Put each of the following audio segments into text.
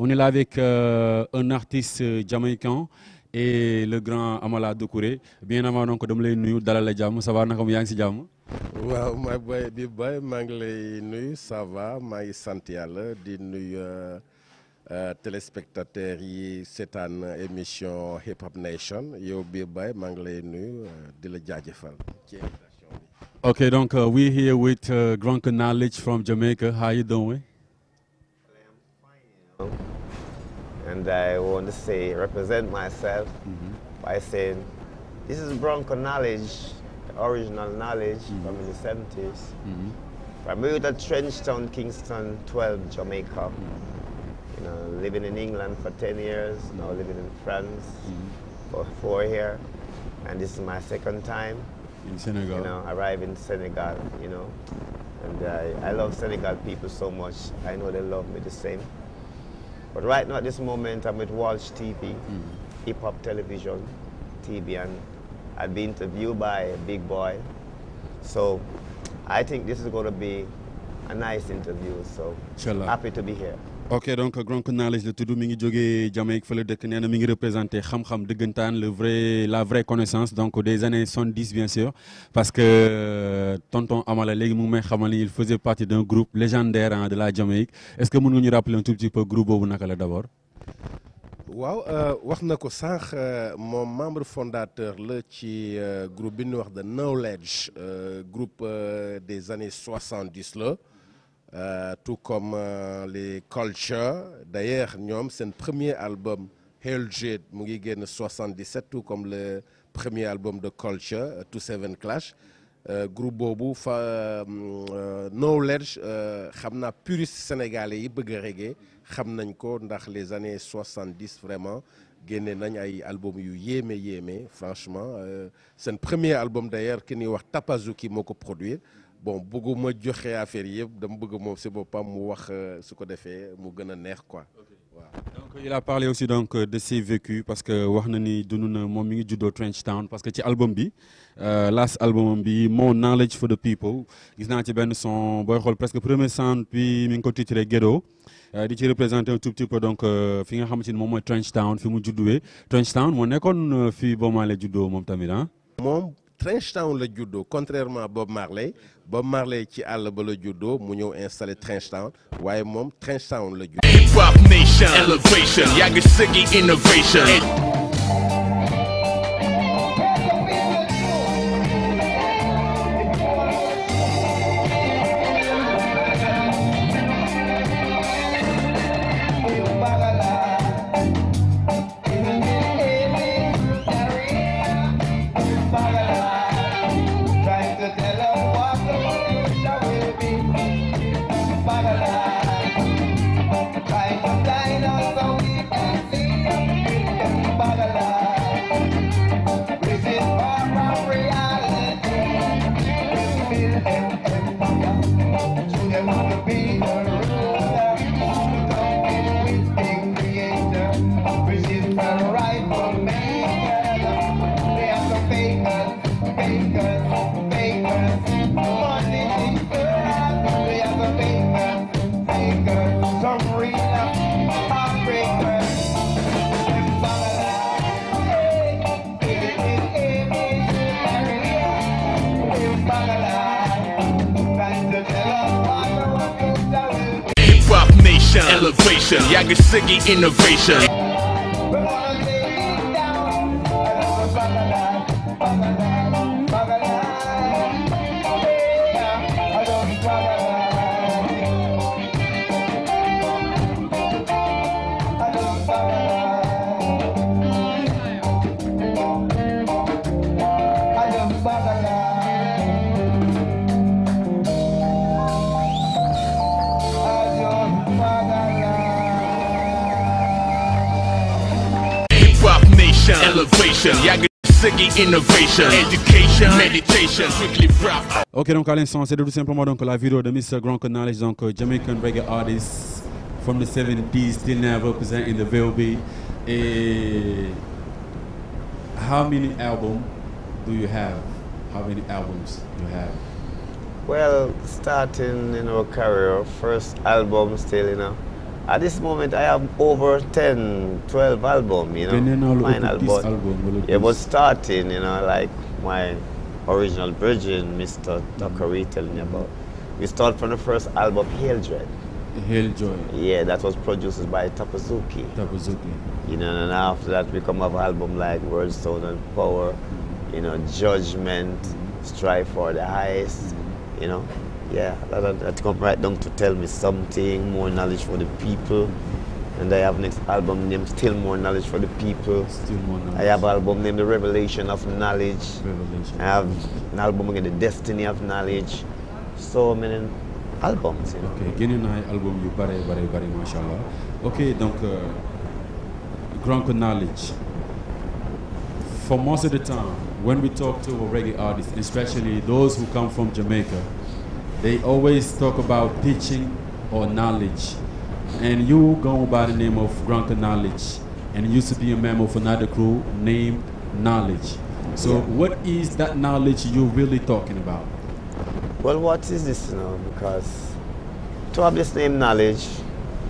On est là avec un artiste jamaïcain et le grand Amala Doucoure. Bien avant donc dama lay nuyu dalal la jàmm ça va naka mu yaa ngi si jàmm. waaw ma boy bi boy maa ngi lay nuyu ça va maa ngi sant yàlla di nuyu téléspectateurs yi seetaan émission Hip Hop Nation yow bi boy maa ngi lay nuyu di la jaajëfal ci invitation bi. Okay, donc we here with Bronco Knowledge from Jamaica. How you doing? And I want to say, represent myself by saying, this is Bronco Knowledge, original knowledge from the 70s. From Utah, Trenchtown, Kingston, 12, Jamaica. You know, living in England for 10 years, now living in France for 4 years. And this is my second time. In Senegal. You know, arrive in Senegal, you know. And I love Senegal people so much. I know they love me the same. But right now at this moment, I'm with Walsh TV, Hip Hop Television, TV, and I'll be interviewed by a big boy. So I think this is going to be a nice interview. So Inshallah. Happy to be here. Ok, donc Bronco Knowledge la tudd mi ngi jógee Jamaïque fële dëkk nee na mi ngi représenté xam-xam dëggantaan la vraie connaissance donc des années 70 bien sûr parce que tonton Amala léegi mu ngi may xamal ni il faisait partie d'un groupe légendaire de la Jamaïque est-ce que mën nga ñu rappeler un tout petit peu groupe boobu naka la d'abord. waaw wax na ko sànq moom membre fondateur la ci groupe bi ñuy wax de Knowledge groupe des années 70 la. Tout comme les Culture d'ailleurs ñoom seen premier album Hell Jet mu ngi génn 77 tout comme le premier album de Culture To Seven Clash groupe boobu fa Knowledge xam naa puriste sénégalais yi bëgg a reggae xam nañ ko ndax les années 70 vraiment génne nañ ay album yu yéeme franchement seen premier album d'ailleurs ki ñuy wax Tapazuki moo ko produire. Bon bëgguma joxe affaire yëpp dama bëgg moom si boppam mu wax su ko defee mu gën a neex quoi. waaw. Donc il a parlé aussi donc de ses vécus parce que wax na ni dund na moom mi ngi juddoo Trenchtown parce que ci album bi last album bi More Knowledge for the People gis naa ci benn son booy xool presque premier son puis mi ngi ko titré Ghetto di ci représenté un tout petit peu donc fi nga xamante ni moom mooy Trenchtown fi mu judduwee Trenchtown moo nekkoon fii Bob Marley juddoo moom tamit ah. moom Trenchtown la juddoo contrairement à Bob Marley ci àll ba la juddoo mu ñëw installé Trenchtown waaye moom Trenchtown la juddoo. Hip Hop Nation, elevation, yàgg sëggi innovation. Elevation, yàgg sëggi innovation. Elevation, yàgg sëggi innovation, education, meditation, strictly rap. Ok, donc à l'instant, c'est tout simplement donc la vidéo de Mr. Bronco Knowledge, donc Jamaican reggae artist from the 70s, still now representing the VOB. And how many albums do you have? How many albums do you have? Well, starting in our career, first album still, you know, At this moment, I have over 10, 12 albums, you know, final, but it was starting, you know, like my original virgin, Mr. Doucoure telling me about. We start from the first album, Hail Dread. Hail Joy. Yeah, that was produced by Tapazuki. You know, and after that we come up with album like World Sound and Power, you know, Judgment, Strive for the Highest, you know. Yeah, that come right down to Tell Me Something, More Knowledge for the People. And I have next album named Still More Knowledge for the People. Still More Knowledge. I have an album named The Revelation of Knowledge. Revelation. I have an album again, The Destiny of Knowledge. So many albums, you know. Ok, génne naa album yu bare, mashallah. Ok, donc Bronco Knowledge. For most of the time, when we talk to reggae artists, especially those who come from Jamaica, they always talk about teaching or knowledge. And you go by the name of Bronco Knowledge, and you used to be a member of another crew named Knowledge. So what is that knowledge you're really talking about? Well, what is this, you know? Because to have this name Knowledge,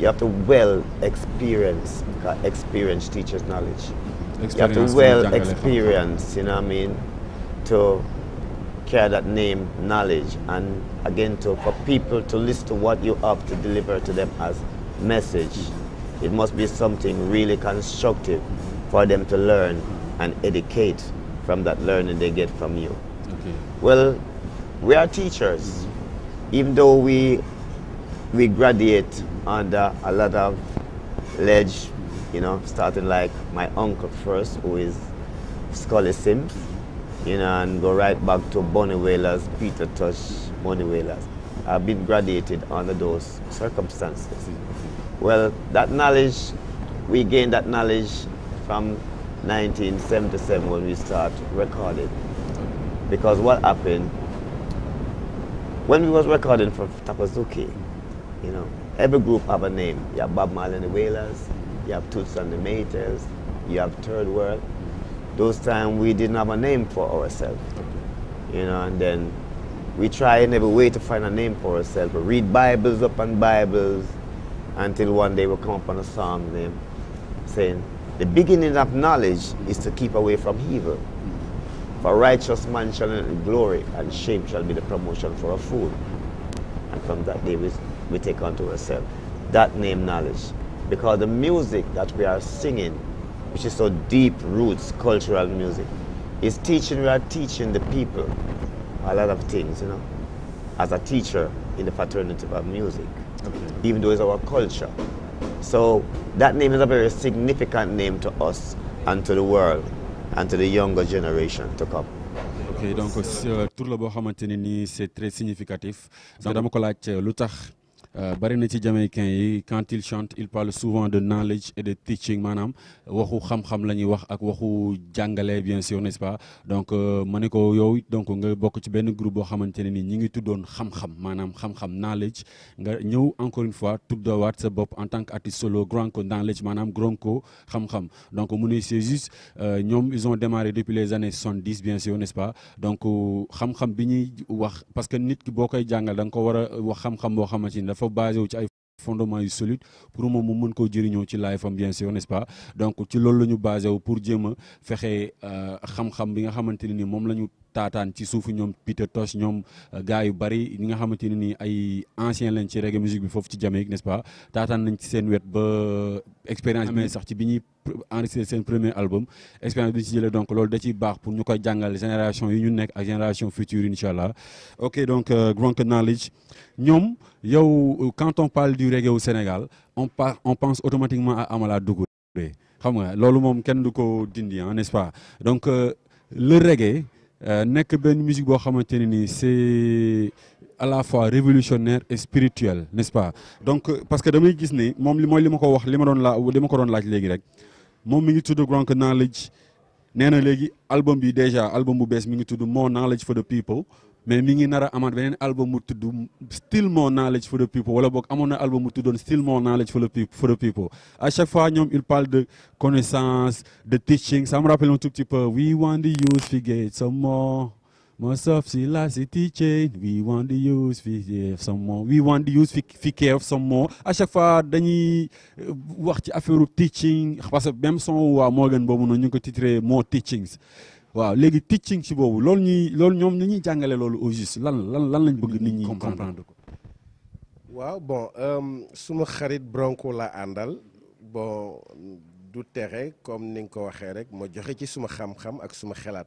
you have to well experience, because experience teaches knowledge. You have to well experience, you know what I mean, to carry that name Knowledge, and again for people to listen to what you have to deliver to them as message. It must be something really constructive for them to learn and educate from that learning they get from you. Okay. Well, we are teachers, even though we graduate under a lot of ledge, you know, starting like my uncle first, who is Scully Sims, you know, and go right back to Bonnie Whalers, Peter Tosh, Bonnie Whalers. I've been graduated under those circumstances. Well, that knowledge, we gained that knowledge from 1977 when we started recording. Because what happened, when we was recording for Tapazuki, you know, every group have a name. You have Bob Marley and the Wailers, you have Toots and the Maytals, you have Third World. Those times we didn't have a name for ourselves, you know, and then we try in every way to find a name for ourselves. We read Bibles upon Bibles until one day we come up on a psalm name saying, the beginning of knowledge is to keep away from evil. For righteous man shall inherit glory, and shame shall be the promotion for a fool. And from that day we take unto ourselves that name Knowledge. Because the music that we are singing, which is so deep roots, cultural music, is teaching, we are teaching the people a lot of things, you know, as a teacher in the fraternity of music, even though it's our culture. So that name is a very significant name to us and to the world and to the younger generation to come. Ok, donc tour la boo xamante ne nii c'est très significatif. Donc dama ko laaj lu tax bari na ci Jamaïcains yi quand ils chantent ils parlent souvent de knowledge et de teaching maanaam waxu xam-xam la ñuy wax ak waxu jàngale bien sûr n'est-ce pas donc ma ne ko yow donc nga bokk ci benn groupe boo xamante ne nii ñi ngi tuddoon xam-xam maanaam xam-xam knowledge nga ñëw encore une fois tuddawaat sa bopp en tant qu'artiste solo Bronco knowledge maanaam Bronco xam-xam donc mu ne c'est juste ñoom ils ont démarré depuis les années 70 bien sûr n'est-ce pas donc xam-xam bi ñuy wax parce que nit ki boo koy jàngal da nga ko war a wax xam-xam boo xamante ni dafa basé wu ci ay fondements yu solide pour moom mu mën koo jëriñoo ci life am bien sûr n'est-ce pas donc ci loolu la ñu basé wu pour jéem a fexe xam-xam bi nga xamante ne ni moom la ñu taataan ci suufu ñoom Peter Tosh ñoom gars yu bari ñi nga xamante ne ni ay anciens lañ ci reggae musique bi foofu ci Jamaïque n'est-ce pas taataan nañ ci seen wet ba expérience mais sax ci bi ñuy enregistré seen premier album expérience bi ñu ci jëlee donc loolu da ciy baax pour ñu koy jàngal génération yi ñu nekk ak génération future incha allah ok donc Bronco Knowledge ñoom yow quand on parle du reggae au Sénégal on pense automatiquement à Amala Doucoure xam nga loolu moom kenn du ko dindi n'est-ce pas donc le reggae nekk benn musique boo xamante ne ni c'est à la fois révolutionnaire et spirituel n'est-ce pas donc parce que damay gis ni moom mooy li ma ko wax li ma ko doon laaj léegi rek moom mi ngi tudd Bronco Knowledge nee na léegi album bi déjà album bu bees mi ngi tudd More Knowledge for the People mais mi ngi nar a amaat beneen album mu tudd Still More Knowledge for the People wala boog amoon na album mu tuddoon Still More Knowledge for the People à chaque fois ñoom il parle de connaissance de teaching ça me rappelle un tout petit peu we want the youth to get some more Most of the last teaching, we want the youth some more. We want the youth fi care of some more. À chaque fois dañuy wax ci affaire teaching parce que même son waa Morgan boobu noonu ñu ngi ko titré more teachings. waaw léegi teaching ci boobu loolu ñoom ni ñuy jàngale loolu au juste lan lañ bëgg nit ñi comprendre ko. waaw bon suma xarit Bronco la àndal bon du tere comme ni nga ko waxee rek ma joxe ci suma xam-xam ak suma xelaat.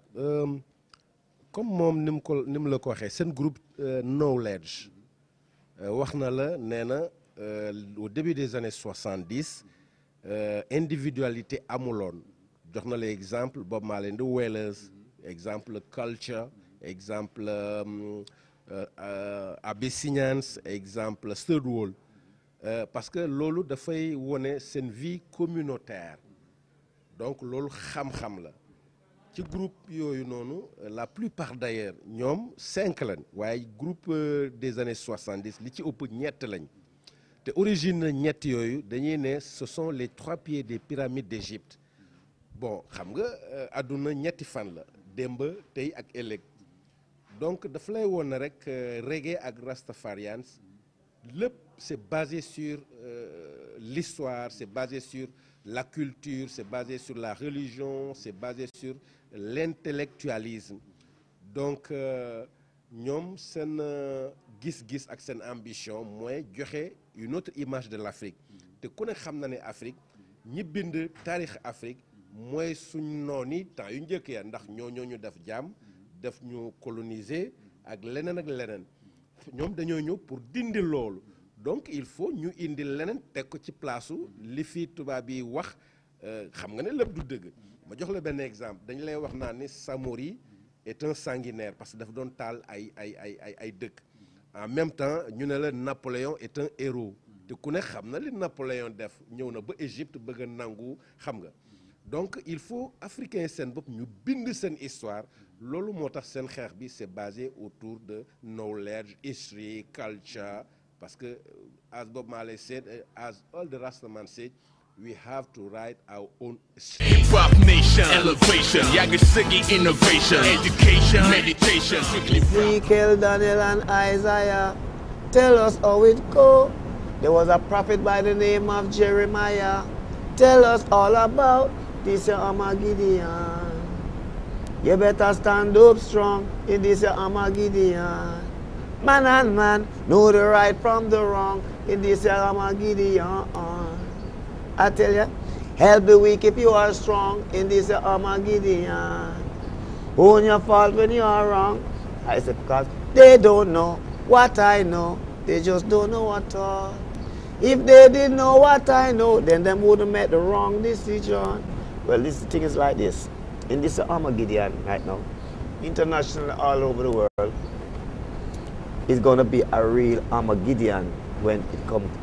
Comme moom ni mu la ko waxee seen groupe Knowledge wax na la nee na au début des années 70 individualité amuloon jox na la exemple Bob Marley and the Wailers exemple Culture exemple Abyssinians exemple Stonewall parce que loolu dafay wone seen vie communautaire donc loolu xam-xam la. ci groupe yooyu noonu la plupart d'ailleurs ñoom 5 lañ waaye groupe des années 70 li ci ëpp ñett lañ te origine ñett yooyu dañuy ne ce sont les 3 pieds des pyramides d'Égypte bon xam nga àdduna ñetti fan la démb tey ak ëllëg donc dafa lay woon na rek reggae ak rastafarians lépp c'est basé sur l'histoire c'est basé sur la culture c'est basé sur la religion c'est basé sur l'intellectualisme donc ñoom seen gis-gis ak seen ambition mooy joxe une autre image de l'Afrique te ku ne xam na ne Afrique ñi bind taarix Afrique mooy suñ nooni temps yu njëkk ya ndax ñoo ñu def jaam def ñu coloniser ak leneen ñoom dañoo ñëw pour dindi loolu donc il faut ñu indi leneen teg ko ci place li fi tubaab yi wax xam nga ne lépp du dëgg ma jox la benn exemple dañ lay wax naa ni Samori est un sanguinaire parce que dafa doon taal ay dëkk en même temps ñu ne la Napoléon est un héros te ku ne xam na li Napoléon def ñëw na ba Égypte bëgg a nangu xam nga donc il faut africain seen bopp ñu bind seen histoire loolu moo tax seen xeex bi c'est basé autour de knowledge history culture parce que as Bob Marley said as all the Rastaman said we have to write our own history. Hip-hop nation, elevation, Yagasigi innovation, education, meditation, strictly Ezekiel, Daniel, and Isaiah, tell us how it go. There was a prophet by the name of Jeremiah. Tell us all about this Armageddon. You better stand up strong in this Armageddon. Man and man know the right from the wrong in this Armageddon. I tell you, help the weak if you are strong in this Armageddon. Own your fault when you are wrong. I said because they don't know what I know. They just don't know at all. If they didn't know what I know, then they would have made the wrong decision. Well, this thing is like this. In this Armageddon right now, internationally all over the world, it's going to be a real Armageddon when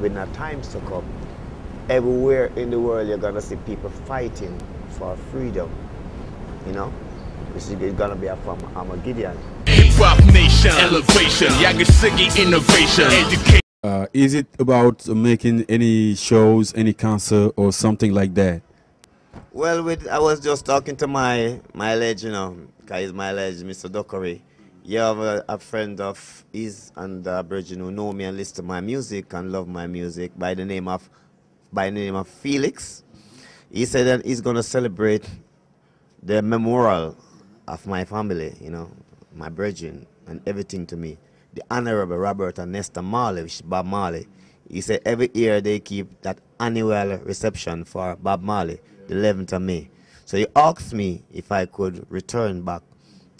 the times to come. Everywhere in the world, you're going to see people fighting for freedom, you know? This is going to be a form of Armageddon. Hip-hop nation, elevation, Yagasigi innovation, education. Is it about making any shows, any concert or something like that? Well, I was just talking to my legend, you know, because he's my legend, Mr. Doucoure. You have a friend of his and Virgin who know me and listen to my music and love my music by the name of Felix. He said that he's gonna celebrate the memorial of my family, you know, my Virgin and everything to me. The Honorable Robert and Nestor Marley, which is Bob Marley. He said every year they keep that annual reception for Bob Marley, the 11th of May. So he asked me if I could return back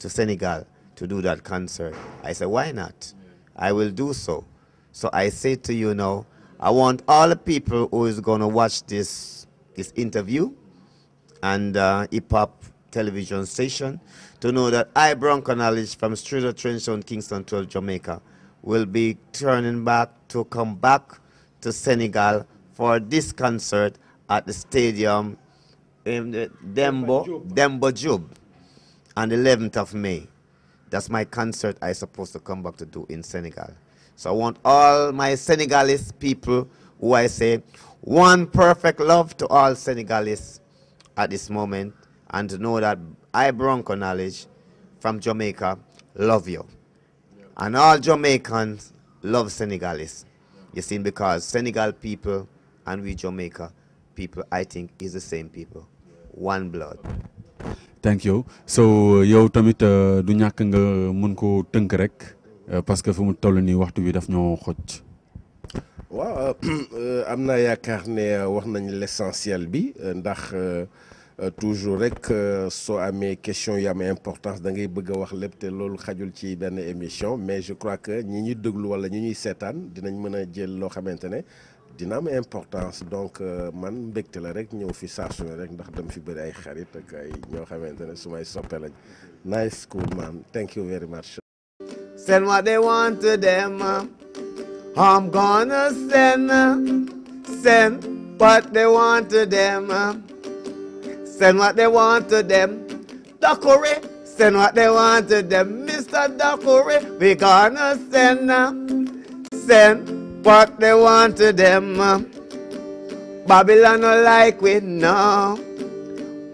to Senegal to do that concert. I said, why not? I will do so. So I say to you now, I want all the people who is going to watch this interview and hip-hop television station to know that I, Bronco Knowledge from Streeter Trenchtown, Kingston 12, Jamaica, will be turning back to come back to Senegal for this concert at the stadium in the Dembo Joub on the 11th of May. That's my concert I'm supposed to come back to do in Senegal. So I want all my Senegalese people who I say, one perfect love to all Senegalese at this moment, and to know that I, Bronco Knowledge from Jamaica, love you. And all Jamaicans love Senegalese. You see, because Senegal people and we Jamaica people, I think, is the same people. One blood. Thank you. So yow tamit du ñàkk nga mën ko tënk rek parce que fu mu toll nii waxtu bi daf ñoo xoj. waaw am naa yaakaar ne wax nañ l'essentiel bi ndax toujours rek soo amee question yu am importance da ngay bëgg a wax lépp te loolu xajul ci benn émission mais je crois que ñi ñuy déglu wala ñi ñuy seetaan dinañ mën a jël loo xamante ne dina am importance donc man mbégte la rek ñëw fi saa su ne rek ndax dama fi bëri ay xarit ak ay ñoo xamante ne su may soppe lañ. Nice, cool man. Thank you very much. Send what they want to them. I'm gonna send what they want to them. Send what they want to them. Doucoure, send what they want to them. Mr. Doucoure, we gonna send what they want to them. Babylon no like we no.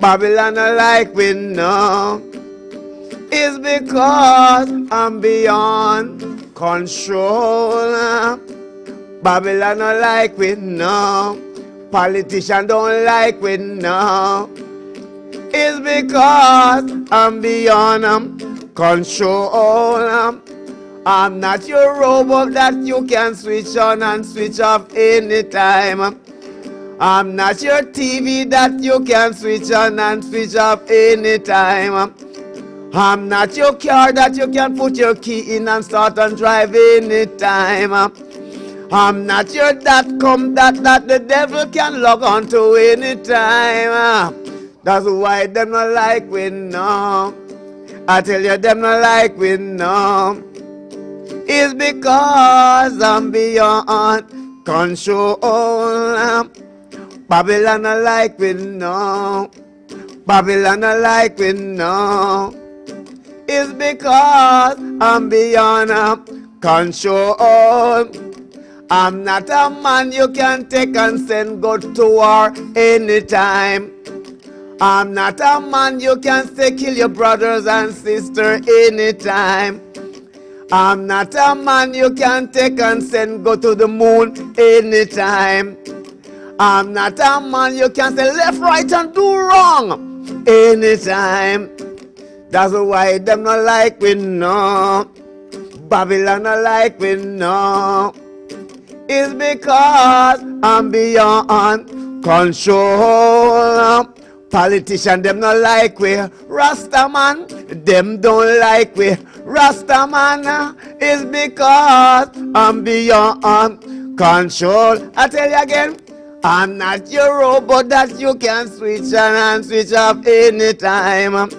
Babylon no like we no. It's because I'm beyond control. Babylon don't like we no. Politicians don't like we no. It's because I'm beyond control. I'm not your robot that you can switch on and switch off anytime. I'm not your TV that you can switch on and switch off anytime. I'm not your car that you can put your key in and start and drive anytime. I'm not your .com that the devil can log on to anytime. That's why them not like we no. I tell you them not like we no. It's because I'm beyond control. Babylon not like we no. Babylon not like we no. It's because I'm beyond control. I'm not a man you can take and send go to war anytime. I'm not a man you can say kill your brothers and sisters anytime. I'm not a man you can take and send go to the moon anytime. I'm not a man you can say left, right and do wrong anytime. That's why them not like we no. Babylon not like we no. It's because I'm beyond control. Politicians them not like we. Rastaman them don't like we. Rastaman is because I'm beyond control. I tell you again, I'm not your robot that you can switch on and switch off anytime.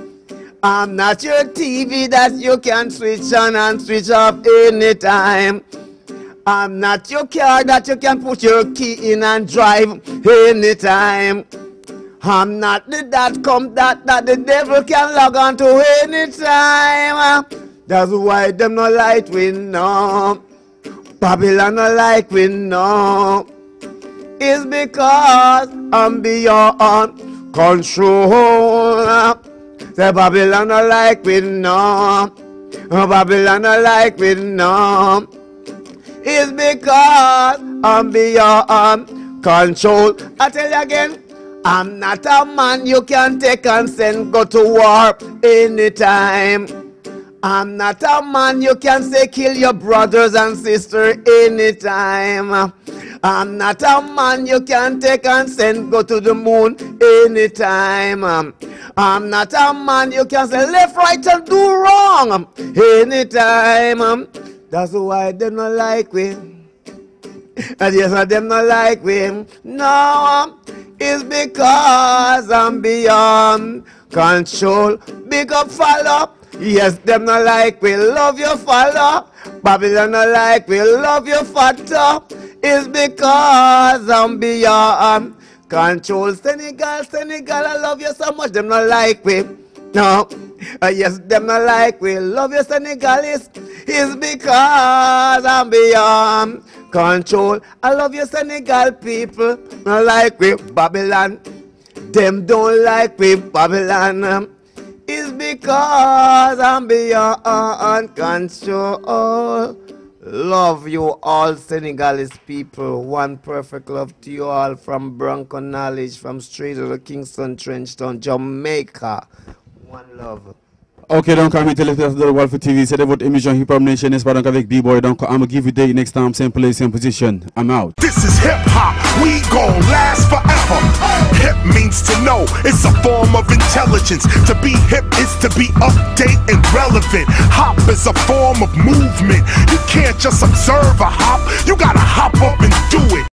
I'm not your TV that you can switch on and switch off anytime. I'm not your car that you can put your key in and drive anytime. I'm not the .com that the devil can log on to anytime. That's why them no like we no. Babylon no like we no. It's because I'm beyond control. Say Babylon no like we no. Babylon no like we no. It's because I'm beyond control. I tell you again, I'm not a man you can take and send go to war anytime. I'm not a man you can say kill your brothers and sisters anytime. I'm not a man you can take and send go to the moon anytime. I'm not a man you can say left, right and do wrong anytime. That's why they not like we. And yes, them not like we. No, it's because I'm beyond control. Big up, follow. Yes, them not like we. Love your follow. Babylon not like we. Love your father. It's because I'm beyond control. Senegal, I love you so much. Them not like we. No. Yes, them not like we. Love you, Senegalese. It's because I'm beyond control. I love you, Senegal people. Not like we. Babylon. Them don't like we. Babylon. It's because because I'm beyond control. Love you all Senegalese people. One perfect love to you all from Bronco Knowledge, from straight out of Kingston, Trenchtown, Jamaica. One love. Ok, donc, amis téléspectateurs de Walf TV, c'était votre émission Hip Hop Nation, n'est-ce pas, donc avec B-Boy. Donc, I'm gonna give you day next time, same place, same position. I'm out. This is hip hop, we gon' last forever. Hip means to know, it's a form of intelligence. To be hip is to be update and relevant. Hop is a form of movement. You can't just observe a hop, you gotta hop up and do it.